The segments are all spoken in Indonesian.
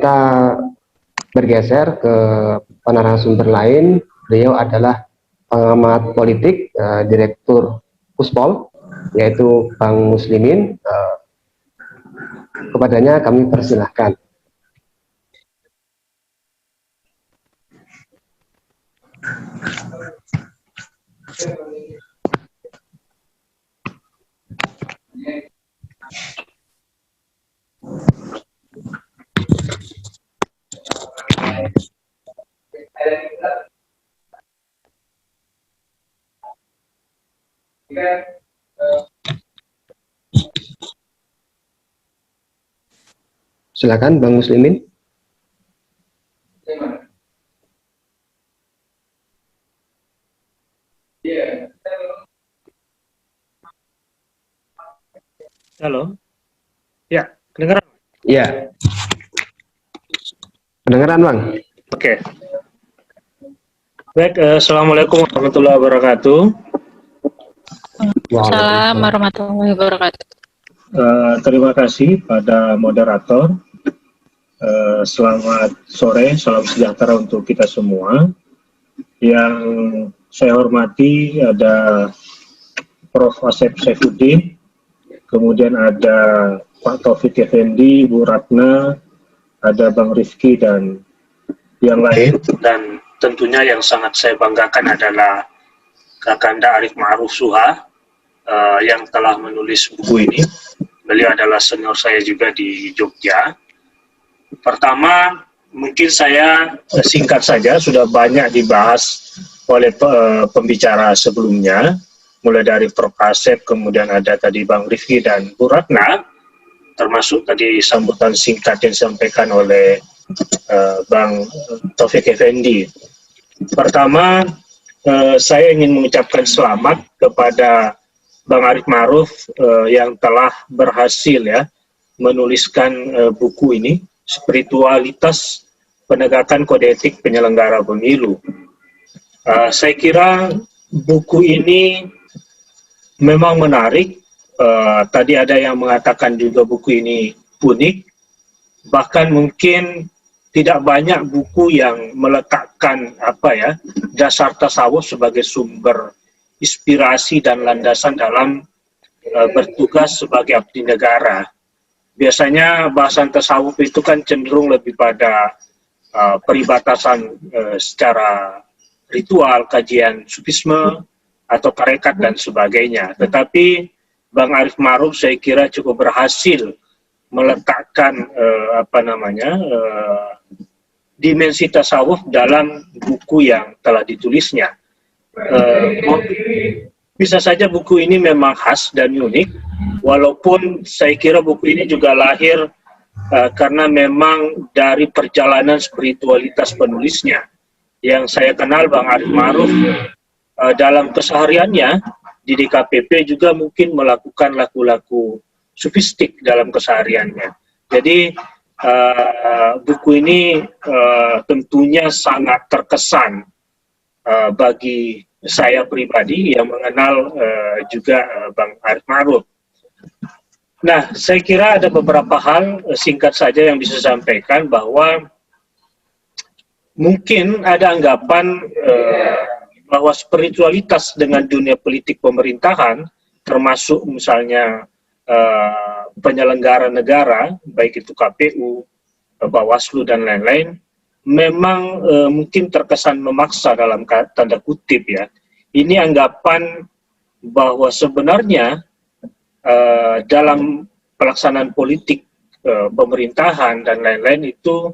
kita bergeser ke narasumber lain. Beliau adalah pengamat politik, Direktur Puspol, yaitu Bang Muslimin. Kepadanya kami persilahkan. Silakan Bang Muslimin. Halo. Ya, kedengaran? Ya. Kedengaran, Bang? Oke. Baik, Assalamualaikum warahmatullahi wabarakatuh. Waalaikumsalam warahmatullahi wabarakatuh. Terima kasih pada moderator. Selamat sore, salam sejahtera untuk kita semua. Yang saya hormati ada Prof. Asep Saifuddin, kemudian ada Pak Taufik Effendi, Bu Ratna, ada Bang Rifki dan yang lain. Dan tentunya yang sangat saya banggakan adalah Kakanda Arif Ma'ruf Suha yang telah menulis buku ini. Beliau adalah senior saya juga di Jogja. Pertama, mungkin saya singkat saja, sudah banyak dibahas oleh pembicara sebelumnya, mulai dari Prof. Asep, kemudian ada tadi Bang Rifki dan Bu Ratna, termasuk tadi sambutan singkat yang disampaikan oleh Bang Taufik Effendi. Pertama, saya ingin mengucapkan selamat kepada Bang Arif Ma'ruf yang telah berhasil ya menuliskan buku ini, Spiritualitas Penegakan Kode Etik Penyelenggara Pemilu. Saya kira buku ini memang menarik. Tadi ada yang mengatakan juga buku ini unik, bahkan mungkin tidak banyak buku yang meletakkan dasar tasawuf sebagai sumber inspirasi dan landasan dalam bertugas sebagai abdi negara. Biasanya bahasan tasawuf itu kan cenderung lebih pada peribatasan secara ritual, kajian sufisme atau tarekat dan sebagainya. Tetapi Bang Arif Ma'ruf saya kira cukup berhasil meletakkan dimensi tasawuf dalam buku yang telah ditulisnya. Bisa saja buku ini memang khas dan unik, walaupun saya kira buku ini juga lahir karena memang dari perjalanan spiritualitas penulisnya. Yang saya kenal Bang Arif Ma'ruf dalam kesehariannya di DKPP juga mungkin melakukan laku-laku sufistik dalam kesehariannya. Jadi buku ini tentunya sangat terkesan bagi saya pribadi yang mengenal juga Bang Arif Ma'ruf. Nah, saya kira ada beberapa hal singkat saja yang bisa saya sampaikan, bahwa mungkin ada anggapan bahwa spiritualitas dengan dunia politik pemerintahan, termasuk misalnya penyelenggara negara, baik itu KPU, Bawaslu dan lain-lain, memang mungkin terkesan memaksa dalam tanda kutip ya. Ini anggapan bahwa sebenarnya dalam pelaksanaan politik pemerintahan dan lain-lain itu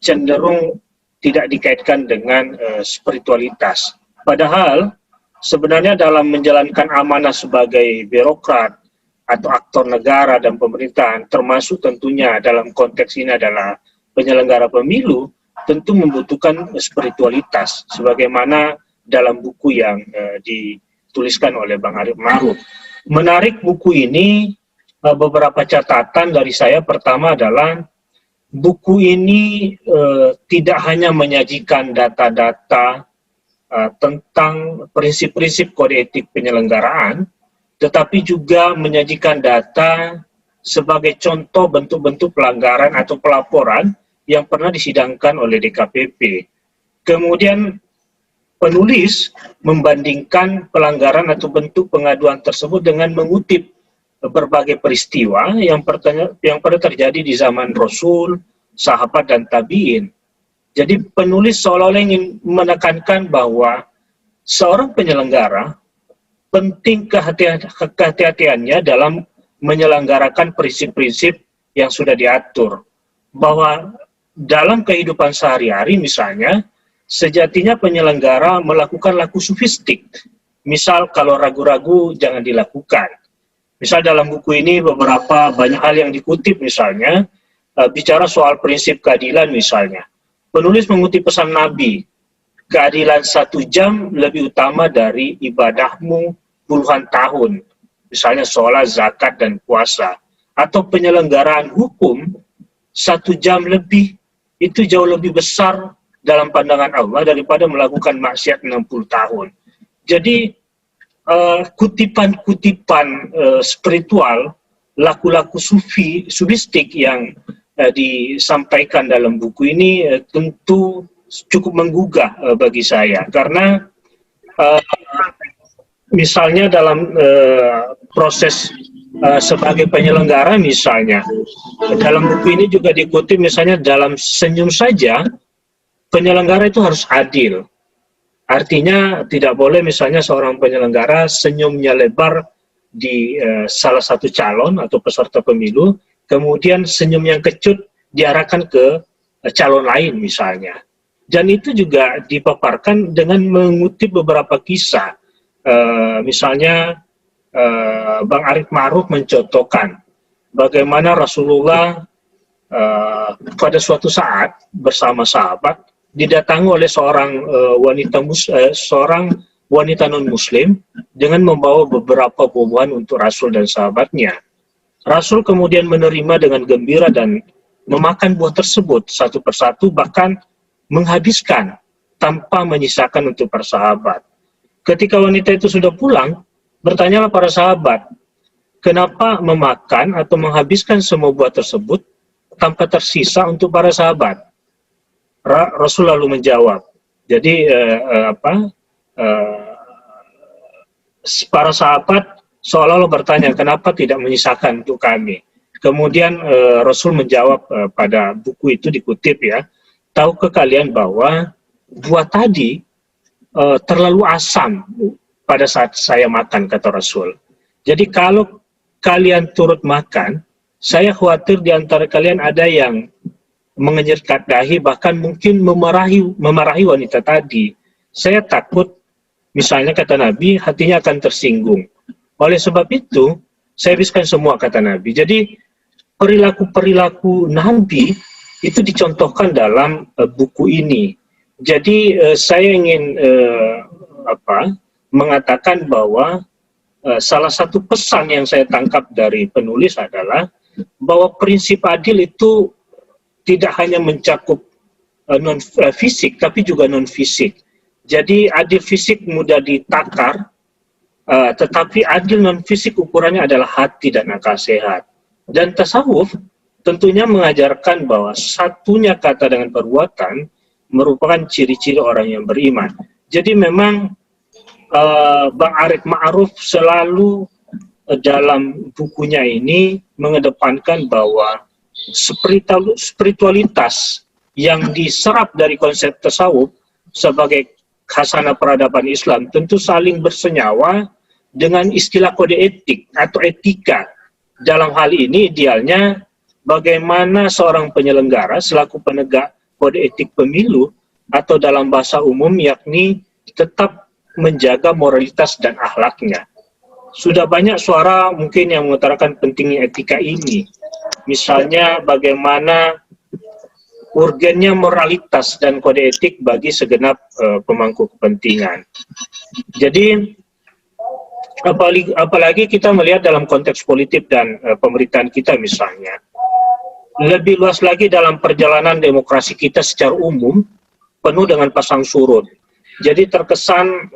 cenderung tidak dikaitkan dengan spiritualitas. Padahal sebenarnya dalam menjalankan amanah sebagai birokrat atau aktor negara dan pemerintahan, termasuk tentunya dalam konteks ini adalah penyelenggara pemilu, tentu membutuhkan spiritualitas, sebagaimana dalam buku yang dituliskan oleh Bang Arif Ma'ruf. Menarik buku ini, beberapa catatan dari saya. Pertama adalah buku ini tidak hanya menyajikan data-data tentang prinsip-prinsip kode etik penyelenggaraan, tetapi juga menyajikan data sebagai contoh bentuk-bentuk pelanggaran atau pelaporan yang pernah disidangkan oleh DKPP. Kemudian penulis membandingkan pelanggaran atau bentuk pengaduan tersebut dengan mengutip berbagai peristiwa yang pernah terjadi di zaman Rasul, sahabat, dan tabi'in. Jadi penulis seolah-olah ingin menekankan bahwa seorang penyelenggara penting kehati-hatiannya dalam menyelenggarakan prinsip-prinsip yang sudah diatur. Bahwa dalam kehidupan sehari-hari misalnya, sejatinya penyelenggara melakukan laku sofistik. Misal kalau ragu-ragu jangan dilakukan. Misal dalam buku ini banyak hal yang dikutip misalnya, bicara soal prinsip keadilan misalnya. Penulis mengutip pesan Nabi, keadilan 1 jam lebih utama dari ibadahmu puluhan tahun. Misalnya sholat, zakat, dan puasa. Atau penyelenggaraan hukum 1 jam lebih, itu jauh lebih besar dalam pandangan Allah daripada melakukan maksiat 60 tahun. Jadi kutipan-kutipan spiritual, laku-laku sufistik yang disampaikan dalam buku ini tentu cukup menggugah bagi saya, karena misalnya dalam proses sebagai penyelenggara misalnya, dalam buku ini juga dikutip misalnya dalam senyum saja penyelenggara itu harus adil. Artinya tidak boleh misalnya seorang penyelenggara senyumnya lebar di salah satu calon atau peserta pemilu, kemudian senyum yang kecut diarahkan ke calon lain misalnya. Dan itu juga dipaparkan dengan mengutip beberapa kisah. Misalnya Bang Arief Ma'ruf mencontohkan bagaimana Rasulullah pada suatu saat bersama sahabat didatangi oleh seorang wanita non-muslim dengan membawa beberapa buah-buahan untuk Rasul dan sahabatnya. Rasul kemudian menerima dengan gembira dan memakan buah tersebut satu persatu, bahkan menghabiskan tanpa menyisakan untuk para sahabat. Ketika wanita itu sudah pulang, bertanyalah para sahabat, kenapa memakan atau menghabiskan semua buah tersebut tanpa tersisa untuk para sahabat? Rasul lalu menjawab. Jadi para sahabat seolah-olah bertanya, kenapa tidak menyisakan untuk kami? Kemudian Rasul menjawab pada buku itu dikutip ya, tahukah kalian bahwa buah tadi terlalu asam pada saat saya makan, kata Rasul. Jadi kalau kalian turut makan, saya khawatir di antara kalian ada yang mengenyirkan dahi, bahkan mungkin memarahi wanita tadi. Saya takut, misalnya kata Nabi, hatinya akan tersinggung. Oleh sebab itu, saya habiskan semua, kata Nabi. Jadi perilaku-perilaku Nabi itu dicontohkan dalam buku ini. Jadi saya ingin mengatakan bahwa salah satu pesan yang saya tangkap dari penulis adalah bahwa prinsip adil itu tidak hanya mencakup non-fisik, tapi juga non-fisik. Jadi adil fisik mudah ditakar, tetapi adil non-fisik ukurannya adalah hati dan akal sehat. Dan tasawuf tentunya mengajarkan bahwa satunya kata dengan perbuatan merupakan ciri-ciri orang yang beriman. Jadi memang Bang Arief Ma'ruf selalu dalam bukunya ini mengedepankan bahwa spiritualitas yang diserap dari konsep tasawuf sebagai khasanah peradaban Islam tentu saling bersenyawa dengan istilah kode etik atau etika. Dalam hal ini idealnya bagaimana seorang penyelenggara selaku penegak kode etik pemilu atau dalam bahasa umum yakni tetap menjaga moralitas dan akhlaknya. Sudah banyak suara mungkin yang mengutarakan pentingnya etika ini. Misalnya bagaimana urgennya moralitas dan kode etik bagi segenap pemangku kepentingan. Jadi apalagi kita melihat dalam konteks politik dan pemerintahan kita misalnya. Lebih luas lagi dalam perjalanan demokrasi kita secara umum penuh dengan pasang surut. Jadi terkesan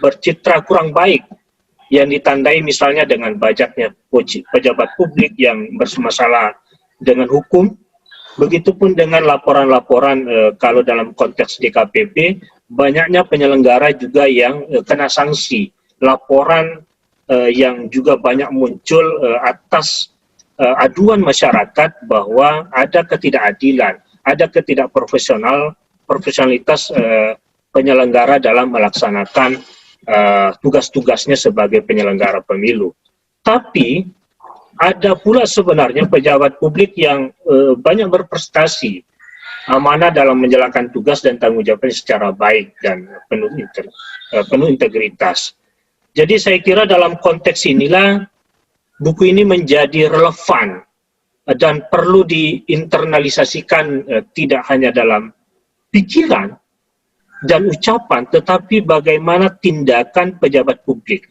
bercitra kurang baik yang ditandai misalnya dengan banyaknya pejabat publik yang bermasalah dengan hukum, Begitupun dengan laporan-laporan kalau dalam konteks DKPP, banyaknya penyelenggara juga yang kena sanksi. Laporan yang juga banyak muncul atas aduan masyarakat bahwa ada ketidakadilan, ada profesionalitas penyelenggara dalam melaksanakan tugas-tugasnya sebagai penyelenggara pemilu. Tapi ada pula sebenarnya pejabat publik yang banyak berprestasi, amanah dalam menjalankan tugas dan tanggung jawabnya secara baik dan penuh integritas. Jadi saya kira dalam konteks inilah buku ini menjadi relevan dan perlu diinternalisasikan tidak hanya dalam pikiran dan ucapan, tetapi bagaimana tindakan pejabat publik.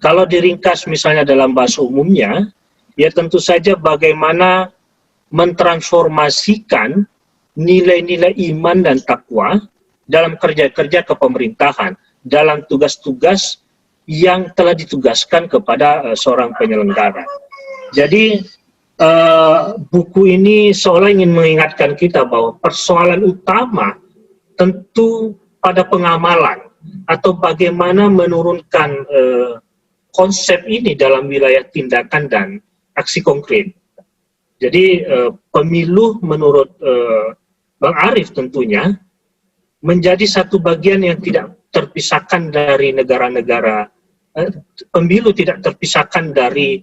Kalau diringkas misalnya dalam bahasa umumnya, ya tentu saja bagaimana mentransformasikan nilai-nilai iman dan takwa dalam kerja-kerja kepemerintahan, dalam tugas-tugas yang telah ditugaskan kepada seorang penyelenggara. Jadi buku ini seolah ingin mengingatkan kita bahwa persoalan utama tentu pada pengamalan atau bagaimana menurunkan konsep ini dalam wilayah tindakan dan aksi konkret. Jadi pemilu menurut Bang Arief tentunya menjadi satu bagian yang tidak terpisahkan dari negara-negara, pemilu tidak terpisahkan dari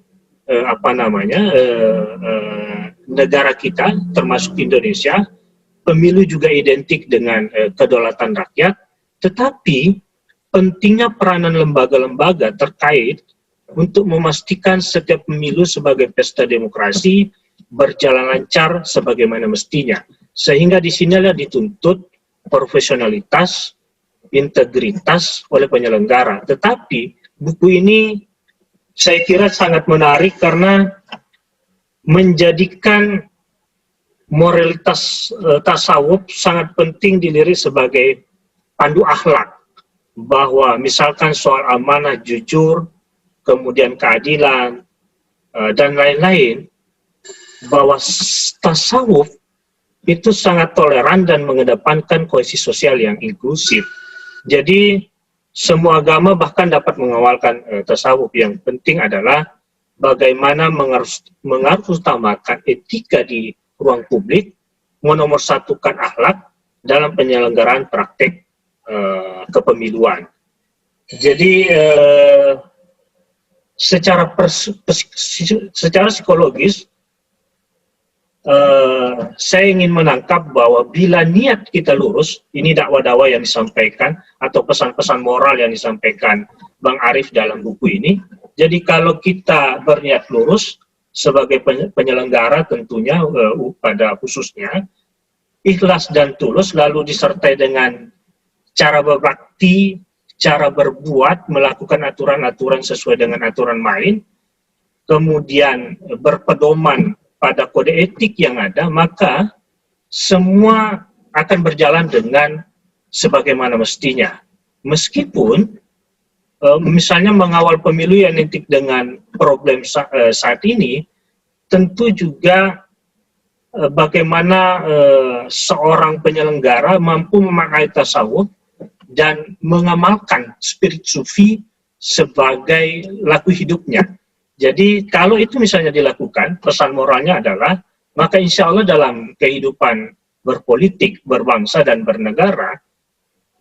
negara kita termasuk Indonesia. Pemilu juga identik dengan kedaulatan rakyat, tetapi pentingnya peranan lembaga-lembaga terkait untuk memastikan setiap pemilu sebagai pesta demokrasi berjalan lancar sebagaimana mestinya. Sehingga di sinilah dituntut profesionalitas, integritas oleh penyelenggara. Tetapi buku ini saya kira sangat menarik karena menjadikan moralitas tasawuf sangat penting dilirik sebagai pandu akhlak. Bahwa misalkan soal amanah, jujur, kemudian keadilan, dan lain-lain, bahwa tasawuf itu sangat toleran dan mengedepankan kohesi sosial yang inklusif. Jadi semua agama bahkan dapat mengawalkan tasawuf. Yang penting adalah bagaimana mengarusutamakan etika di ruang publik, menomorsatukan akhlak dalam penyelenggaraan praktek kepemiluan. Jadi secara psikologis saya ingin menangkap bahwa bila niat kita lurus, ini dakwah-dakwah yang disampaikan atau pesan-pesan moral yang disampaikan Bang Arief dalam buku ini. Jadi kalau kita berniat lurus sebagai penyelenggara tentunya pada khususnya ikhlas dan tulus, lalu disertai dengan cara berbakti, cara berbuat, melakukan aturan-aturan sesuai dengan aturan main, kemudian berpedoman pada kode etik yang ada, maka semua akan berjalan dengan sebagaimana mestinya. Meskipun misalnya mengawal pemilu yang identik dengan problem saat ini, tentu juga bagaimana seorang penyelenggara mampu memaknai tasawuf dan mengamalkan spirit sufi sebagai laku hidupnya. Jadi kalau itu misalnya dilakukan, pesan moralnya adalah, maka insya Allah dalam kehidupan berpolitik, berbangsa dan bernegara,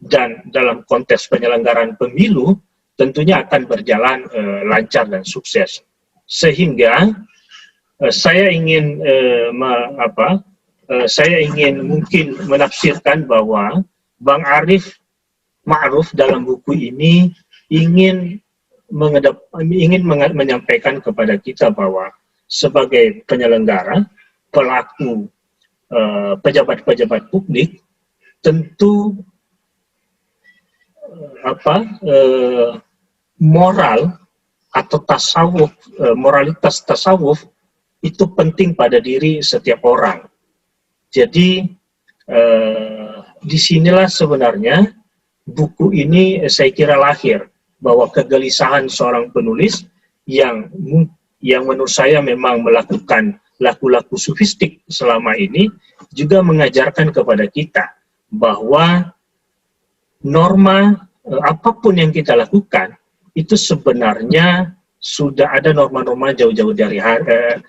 dan dalam konteks penyelenggaraan pemilu, tentunya akan berjalan lancar dan sukses. Sehingga saya ingin mungkin menafsirkan bahwa Bang Arief Ma'ruf dalam buku ini ingin menyampaikan kepada kita bahwa sebagai penyelenggara, pelaku, pejabat-pejabat publik, tentu moral atau tasawuf, moralitas tasawuf itu penting pada diri setiap orang. Jadi disinilah sebenarnya buku ini saya kira lahir, bahwa kegelisahan seorang penulis yang menurut saya memang melakukan laku-laku sufistik selama ini juga mengajarkan kepada kita bahwa norma apapun yang kita lakukan itu sebenarnya sudah ada norma-norma jauh-jauh dari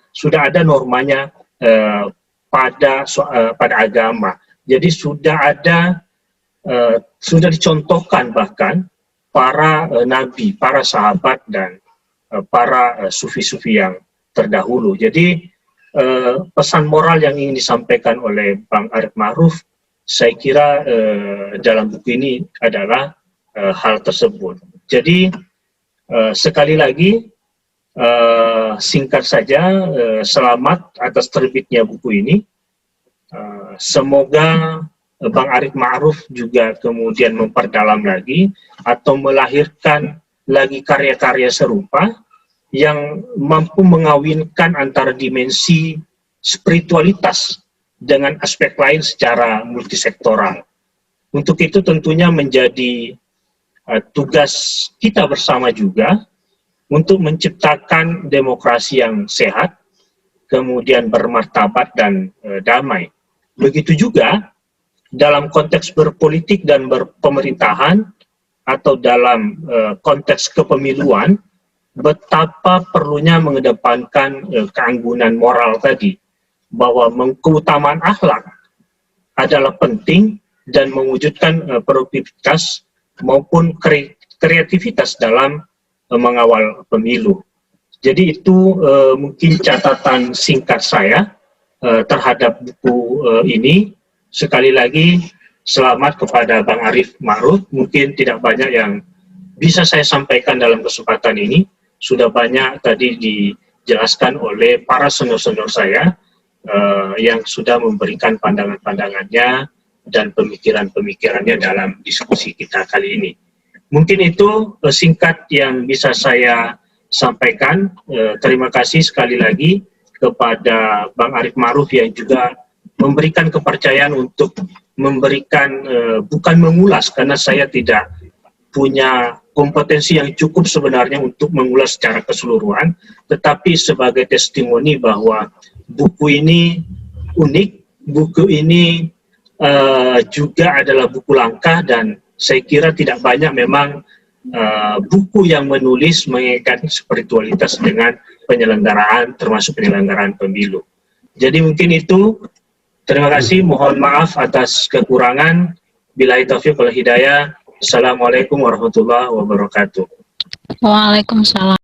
sudah ada normanya pada agama. Jadi sudah dicontohkan bahkan para nabi, para sahabat dan para sufi-sufi yang terdahulu. Jadi pesan moral yang ingin disampaikan oleh Bang Arief Ma'ruf, saya kira dalam buku ini adalah hal tersebut. Jadi sekali lagi singkat saja, selamat atas terbitnya buku ini. Semoga Bang Arief Ma'ruf juga kemudian memperdalam lagi atau melahirkan lagi karya-karya serupa yang mampu mengawinkan antara dimensi spiritualitas dengan aspek lain secara multisektoral. Untuk itu tentunya menjadi tugas kita bersama juga untuk menciptakan demokrasi yang sehat, kemudian bermartabat dan damai. Begitu juga dalam konteks berpolitik dan berpemerintahan atau dalam konteks kepemiluan, betapa perlunya mengedepankan keanggunan moral tadi, bahwa keutamaan akhlak adalah penting dan mewujudkan produktivitas maupun kreativitas dalam mengawal pemilu. Jadi itu mungkin catatan singkat saya terhadap buku ini. Sekali lagi selamat kepada Bang Arief Ma'ruf. Mungkin tidak banyak yang bisa saya sampaikan dalam kesempatan ini. Sudah banyak tadi dijelaskan oleh para senior-senior saya yang sudah memberikan pandangan-pandangannya dan pemikiran-pemikirannya dalam diskusi kita kali ini. Mungkin itu singkat yang bisa saya sampaikan. Terima kasih sekali lagi kepada Bang Arief Ma'ruf yang juga memberikan kepercayaan untuk memberikan, bukan mengulas, karena saya tidak punya kompetensi yang cukup sebenarnya untuk mengulas secara keseluruhan, tetapi sebagai testimoni bahwa buku ini unik, buku ini juga adalah buku langka, dan saya kira tidak banyak memang buku yang menulis mengaitkan spiritualitas dengan penyelenggaraan, termasuk penyelenggaraan pemilu. Jadi mungkin itu, terima kasih, mohon maaf atas kekurangan. Billahi taufiq wal hidayah. Assalamualaikum warahmatullahi wabarakatuh. Waalaikumsalam.